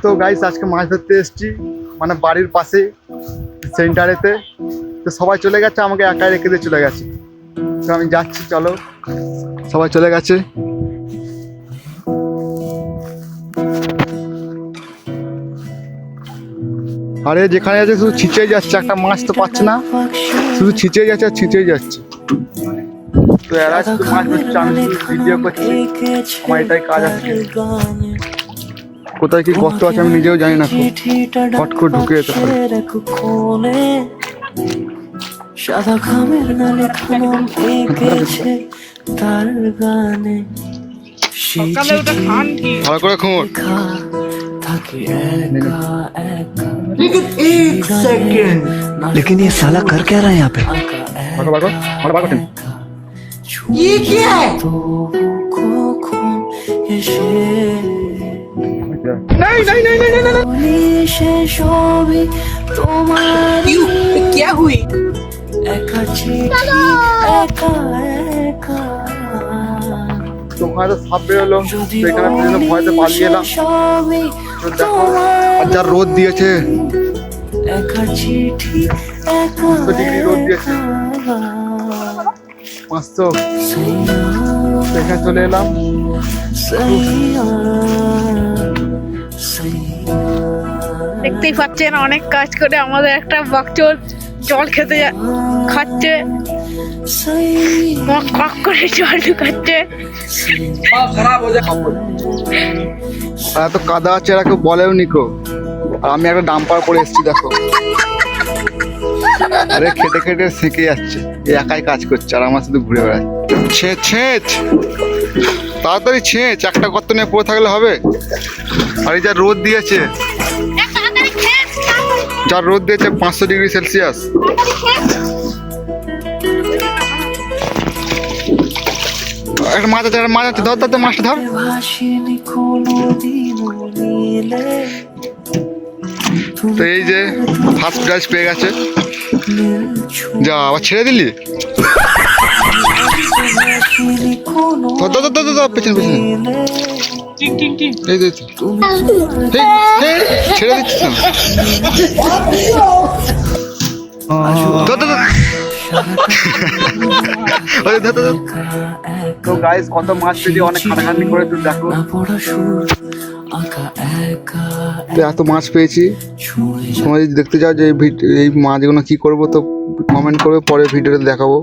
তো গাইস আজকে মাছ ধরতে এসেছি, মানে বাড়ির পাশে সেন্টারেতে। তো সবাই চলে গেছে, আমাকে একাই রেখে দিয়ে চলে গেছে। তো আমি যাচ্ছি, চলো। সবাই চলে গেছে। আরে যেখানে যাচ্ছে শুধু ছিঁচেই যাচ্ছে, একটা মাছ তো পাচ্ছে না, শুধু ছিঁচেই যাচ্ছে আর ছিঁচেই যাচ্ছে। তো এরা শুধু মাছ ধরছে, আমি শুধু ভিডিও করছি, আমার এটাই কাজ আজকে। কোথায় কি গর্ত আছে আমি নিজেও জানি না, হট করে ঢুকে যেতে পারে। সাদা খামের না লেখা নাম এঁকেছে তার গানে। ভালো করে খোঁজ। থাকে একা একা। एक सेकंड लेकिन ये साला कर क्या रहा है यहाँ पे? ये क्या है? তো কখন এসে বলি সে সবই তোমার। क्यों? क्या हुई? একা চিঠি একা একা। তো ওখানে তো সাপ বেরোলো, তো এখানে বিভিন্ন ভয়তে পালিয়ে এলাম। তো দেখো আর যা রোদ দিয়েছে, একা চিঠি একা 500 ডিগ্রি রোদ দিয়েছে, 500। তো এখানে চলে এলাম। দেখতেই পাচ্ছেন অনেক কাজ করে আমাদের একটা বাকচোর জল খেতে খাচ্ছে, মক মক করে জল ঢুকাচ্ছে। আর এত কাদা আছে, এরা কেউ বলেও নিকো। আর আমি একটা ডাম্পার করে এসেছি, দেখো। আরে খেটে খেটে সেঁকে যাচ্ছে, একাই কাজ করছে আর আমার শুধু ঘুরে বেড়াচ্ছে। ছেঁচ তাড়াতাড়ি ছেঁচ, একটা গর্ত নিয়ে পড়ে থাকলে হবে। আর এই যা রোদ দিয়েছে, যা রোদ দিয়েছে 500 ডিগ্রি সেলসিয়াস। একটা মাছ আছে, একটা মাছ আছে, ধর ধর মাছটা ধর। ভাসিনি কোনোদিনও নীলে। তো এই যে ফার্স্ট প্রাইজ পেয়ে গেছে। যা আবার ছেড়ে দিলি, ধর ধর ধর ধর পেছনে পেছনে। এই যে ছেড়ে দিচ্ছিস না। ধর ধর ধর। তো গাইস কত মাছ পেয়েছি, অনেক খাটাখাটি করে, তুই দেখো। তো এত মাছ পেয়েছি। তোমরা যদি দেখতে চাও যে এই মাছগুলো কি করবো, তো কমেন্ট করবে, পরে ভিডিওতে দেখাবো।